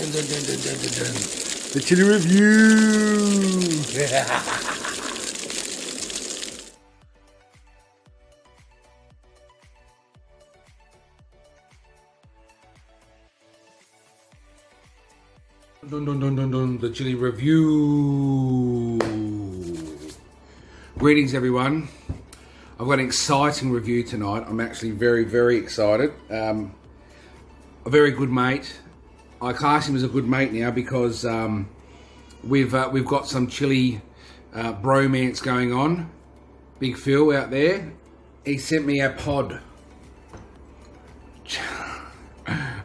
The chili review. The chili review. Greetings, everyone. I've got an exciting review tonight. I'm actually very, very excited. A very good mate. I class him as a good mate now because we've got some chili bromance going on. Big Phil out there. He sent me a pod.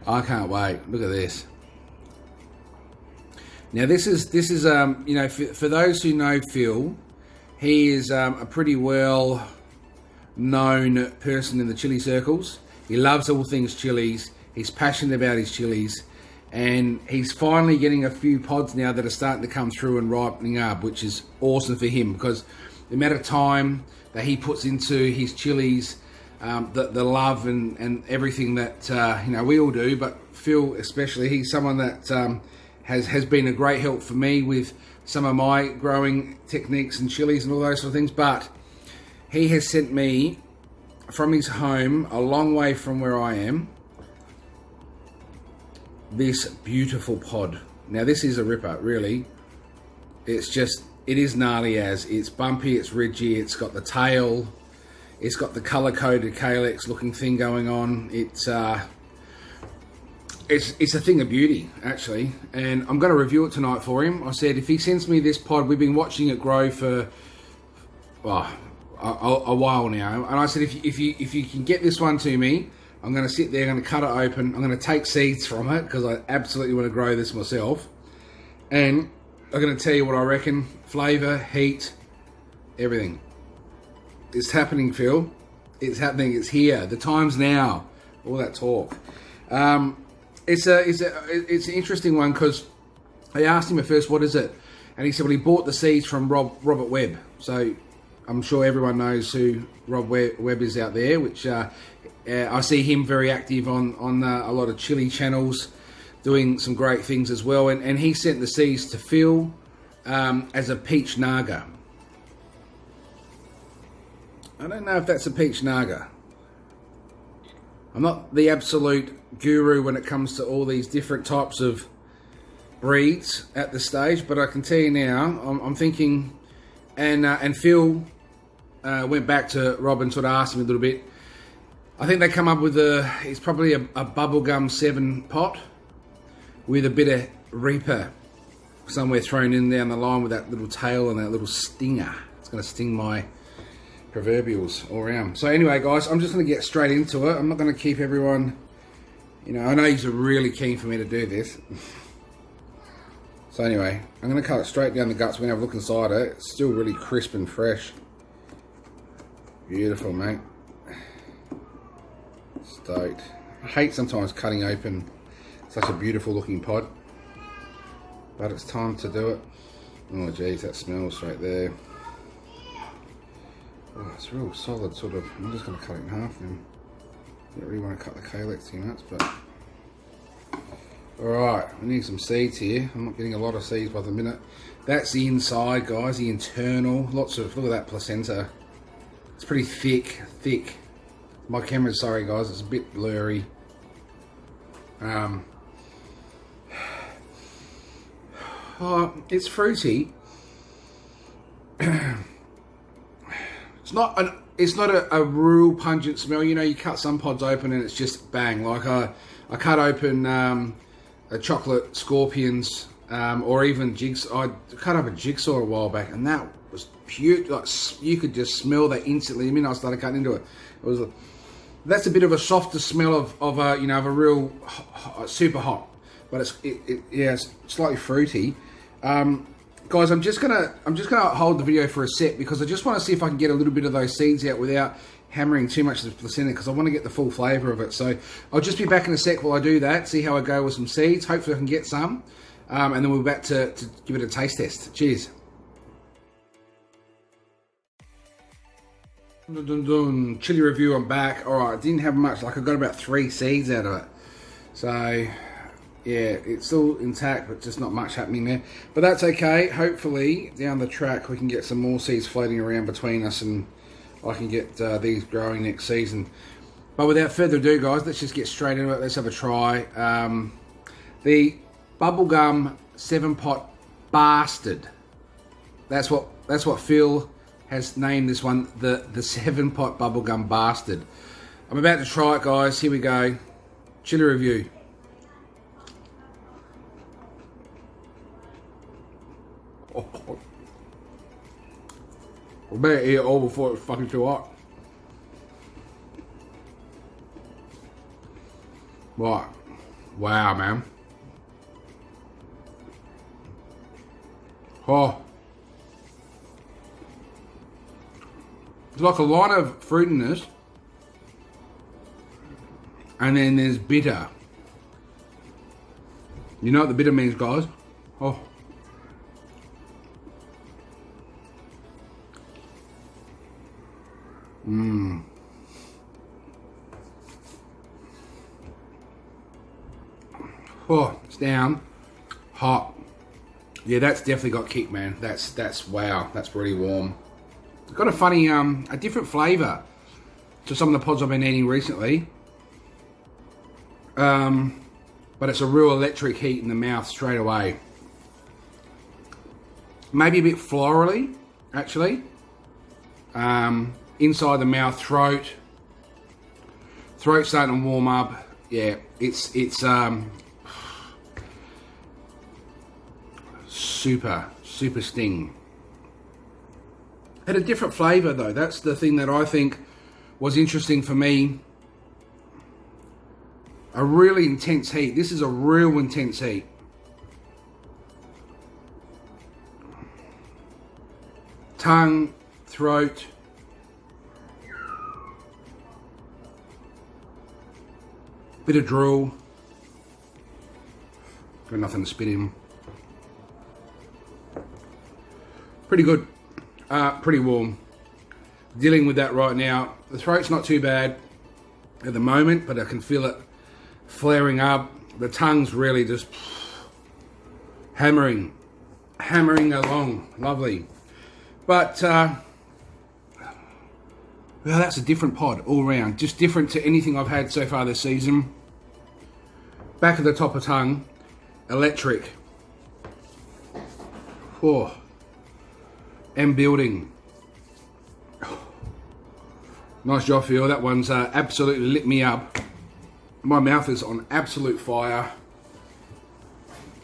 I can't wait. Look at this. Now this is you know, for those who know Phil, he is a pretty well known person in the chili circles. He loves all things chilies. He's passionate about his chilies, and he's finally getting a few pods now that are starting to come through and ripening up, which is awesome for him because the amount of time that he puts into his chilies, the love and everything that you know, we all do, but Phil especially, he's someone that has been a great help for me with some of my growing techniques and chilies and all those sort of things. But he has sent me from his home, a long way from where I am, this beautiful pod. Now this is a ripper, really. It's just, it is gnarly as. It's bumpy, it's ridgy, it's got the tail, it's got the colour-coded calyx looking thing going on. It's a thing of beauty, actually, and I'm going to review it tonight for him. I said if he sends me this pod, we've been watching it grow for a while now, and I said if you can get this one to me, I'm going to sit there, I'm going to cut it open, I'm going to take seeds from it because I absolutely want to grow this myself, and I'm going to tell you what I reckon. Flavour, heat, everything. It's happening, Phil. It's happening. It's here. The time's now. All that talk. It's an interesting one because I asked him at first, what is it? And he said, well, he bought the seeds from Robert Webb. So I'm sure everyone knows who Rob Webb is out there, which I see him very active on a lot of chili channels, doing some great things as well. And he sent the seeds to Phil as a peach naga. I don't know if that's a peach naga. I'm not the absolute guru when it comes to all these different types of breeds at this stage, but I can tell you now, I'm thinking, and Phil went back to Rob and sort of asked him a little bit. I think they come up with it's probably a bubblegum 7 pot with a bit of Reaper somewhere thrown in down the line with that little tail and that little stinger. It's going to sting my proverbials all around. So anyway, guys, I'm just going to get straight into it. I'm not going to keep everyone, you know, I know you're really keen for me to do this. So anyway, I'm going to cut it straight down the guts. We're going to have a look inside it. It's still really crisp and fresh. Beautiful, mate. Stoked. I hate sometimes cutting open such a beautiful looking pod, but it's time to do it. Oh geez, that smells right there. Oh, it's real solid sort of. I'm just going to cut it in half then. I don't really want to cut the calyx too much, but alright, we need some seeds here. I'm not getting a lot of seeds by the minute. That's the inside, guys, the internal. Lots of, look at that placenta. It's pretty thick. My camera's, sorry guys, it's a bit blurry. Oh, it's fruity. It's not a real pungent smell. You know, you cut some pods open and it's just bang. Like I cut open a chocolate scorpions or even jigsaw. I cut up a jigsaw a while back, and that was pure. Like you could just smell that instantly. The minute I started cutting into it, it was. That's a bit of a softer smell of a, you know, of a real super hot, but it's slightly fruity. Guys, I'm just gonna hold the video for a sec because I just want to see if I can get a little bit of those seeds out without hammering too much of the placenta, because I want to get the full flavour of it. So I'll just be back in a sec while I do that, see how I go with some seeds. Hopefully I can get some, and then we'll be back to give it a taste test. Cheers. Chili review, I'm back. Alright, I didn't have much, like I got about 3 seeds out of it. So yeah, it's still intact, but just not much happening there. But that's okay. Hopefully, down the track, we can get some more seeds floating around between us, and I can get these growing next season. But without further ado, guys, let's just get straight into it. Let's have a try. The Bubblegum 7-pot Bastard. That's what Phil has named this one, the 7-pot Bubblegum Bastard. I'm about to try it, guys. Here we go. Chili review. Oh. I better eat it all before it's fucking too hot. Right. Wow, man. Oh. It's like a lot of fruitiness. And then there's bitter. You know what the bitter means, guys? Oh. Mmm. Oh, it's down. Hot. Yeah, that's definitely got kick, man. That's wow. That's really warm. It's got a funny, a different flavour to some of the pods I've been eating recently. But it's a real electric heat in the mouth straight away. Maybe a bit florally, actually. Inside the mouth, throat's starting to warm up. Yeah, it's super sting. Had a different flavour though. That's the thing that I think was interesting for me. A really intense heat. This is a real intense heat. Tongue, throat. Bit of drool. Got nothing to spit in. Pretty good. Pretty warm. Dealing with that right now. The throat's not too bad at the moment, but I can feel it flaring up. The tongue's really just hammering along. Lovely. But well, that's a different pod all round. Just different to anything I've had so far this season. Back of the top of tongue, electric. Oh. And building. Nice job, Phil. That one's absolutely lit me up. My mouth is on absolute fire.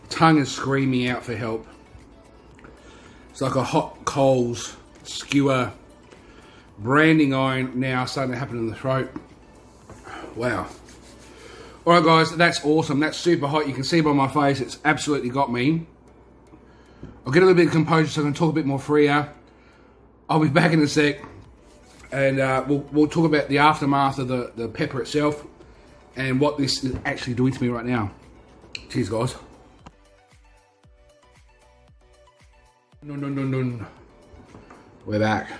Tongue is screaming out for help. It's like a hot coals skewer. Branding iron now starting to happen in the throat. Wow. Alright guys, that's awesome. That's super hot. You can see by my face, it's absolutely got me. I'll get a little bit of composure so I can talk a bit more freer. I'll be back in a sec. And we'll talk about the aftermath of the pepper itself. And what this is actually doing to me right now. Cheers, guys. No. We're back.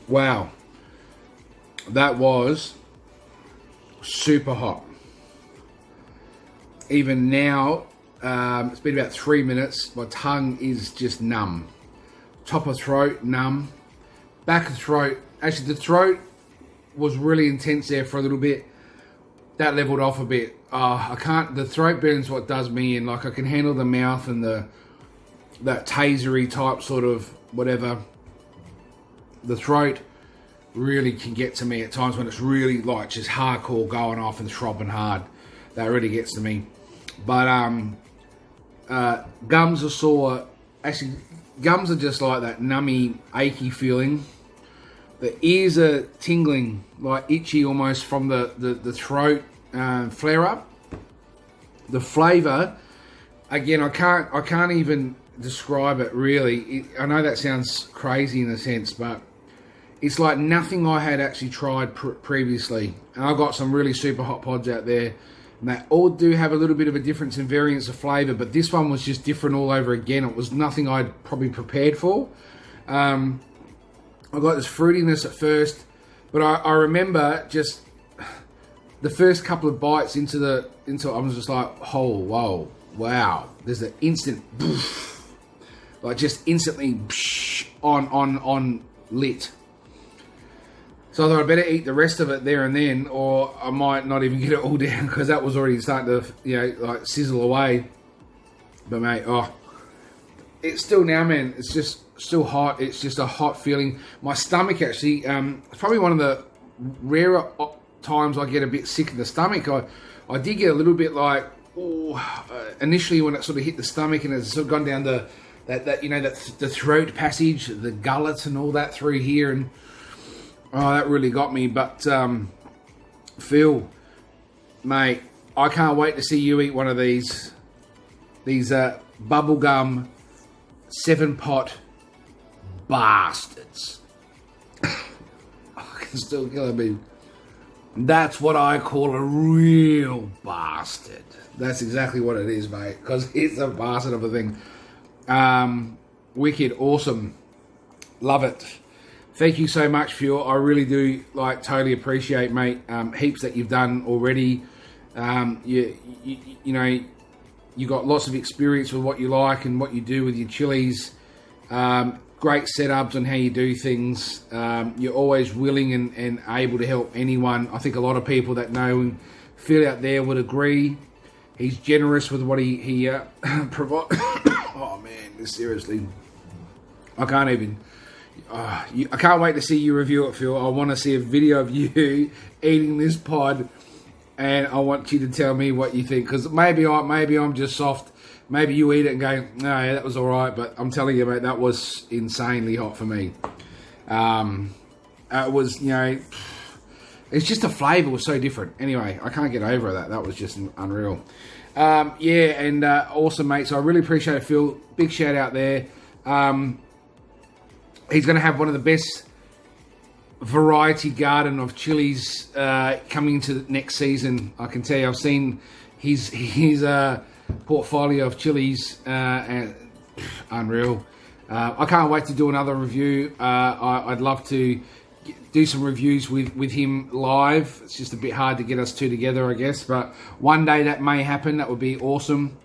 Wow. That was super hot. Even now, it's been about 3 minutes. My tongue is just numb. Top of throat, numb. Back of throat. Actually, the throat was really intense there for a little bit. That leveled off a bit. I can't. The throat burns what does me in. Like I can handle the mouth and that tasery type sort of whatever. The throat really can get to me at times when it's really like just hardcore going off and throbbing hard. That really gets to me. But gums are sore. Actually, gums are just like that nummy, achy feeling. The ears are tingling, like itchy almost from the throat flare up. The flavour, again, I can't even describe it really. I know that sounds crazy in a sense, but it's like nothing I had actually tried previously. And I got some really super hot pods out there, and they all do have a little bit of a difference in variance of flavour, but this one was just different all over again. It was nothing I'd probably prepared for. I got this fruitiness at first, but I remember just the first couple of bites into I was just like, oh, whoa, wow. There's an instant, like just instantly on lit. So I thought I'd better eat the rest of it there and then, or I might not even get it all down because that was already starting to, you know, like sizzle away. But mate, oh, it's still now, man. It's just still hot. It's just a hot feeling. My stomach actually, it's probably one of the rarer times I get a bit sick in the stomach. I did get a little bit like, initially when it sort of hit the stomach and it's sort of gone down the throat passage, the gullet and all that through here, and oh, that really got me. But Phil, mate, I can't wait to see you eat one of these bubblegum 7-pot bastards. I can still kill me. That's what I call a real bastard. That's exactly what it is, mate, because it's a bastard of a thing. Wicked, awesome, love it. Thank you so much, Phil. I really do totally appreciate, mate. Heaps that you've done already. You know, you got lots of experience with what you like and what you do with your chilies. Great setups on how you do things. You're always willing and able to help anyone. I think a lot of people that know Phil out there would agree. He's generous with what he provides. Oh man, seriously, I can't even. I can't wait to see you review it, Phil. I want to see a video of you eating this pod, and I want you to tell me what you think. Because maybe I'm just soft. Maybe you eat it and go, no, yeah, that was all right. But I'm telling you, mate, that was insanely hot for me. It was, you know, it's just the flavour was so different. Anyway, I can't get over that. That was just unreal. Yeah, and awesome, mate. So I really appreciate it, Phil. Big shout out there. He's going to have one of the best variety garden of chilies coming into the next season. I can tell you, I've seen his portfolio of chilies, and unreal. I can't wait to do another review. I'd love to do some reviews with him live. It's just a bit hard to get us two together, I guess, but one day that may happen. That would be awesome.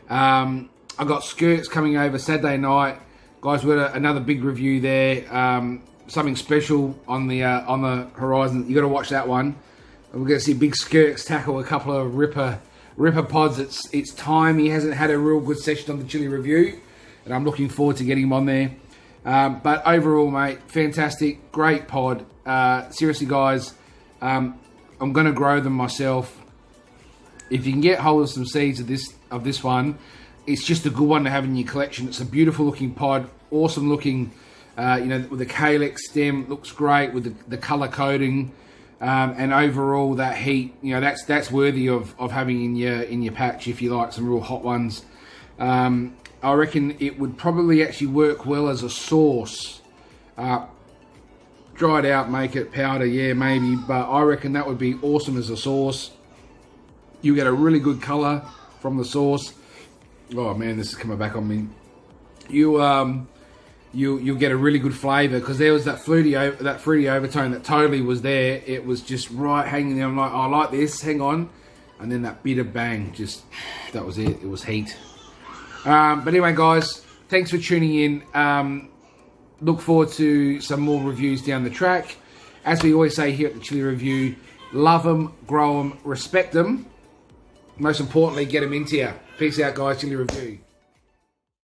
I got skirts coming over Saturday night, guys. We've got another big review there. Something special on the horizon. You got to watch that one. We're going to see Big Skirts tackle a couple of ripper pods. It's time. He hasn't had a real good session on the chili review, and I'm looking forward to getting him on there. But overall, mate, fantastic, great pod. Seriously, guys, I'm going to grow them myself. If you can get hold of some seeds of this one, it's just a good one to have in your collection. It's a beautiful looking pod, awesome looking. You know, with the calyx stem, looks great with the color coding, and overall that heat. You know, that's worthy of having in your patch if you like some real hot ones. I reckon it would probably actually work well as a sauce. Dry it out, make it powder, yeah, maybe. But I reckon that would be awesome as a sauce. You get a really good color from the sauce. Oh man, this is coming back on me. You'll get a really good flavour because there was that fruity overtone that totally was there. It was just right hanging there. I'm like, oh, I like this. Hang on, and then that bitter bang. Just that was it. It was heat. But anyway, guys, thanks for tuning in. Look forward to some more reviews down the track. As we always say here at the Chili Review, love them, grow them, respect them. Most importantly, get them into you. Peace out, guys. Chili Review.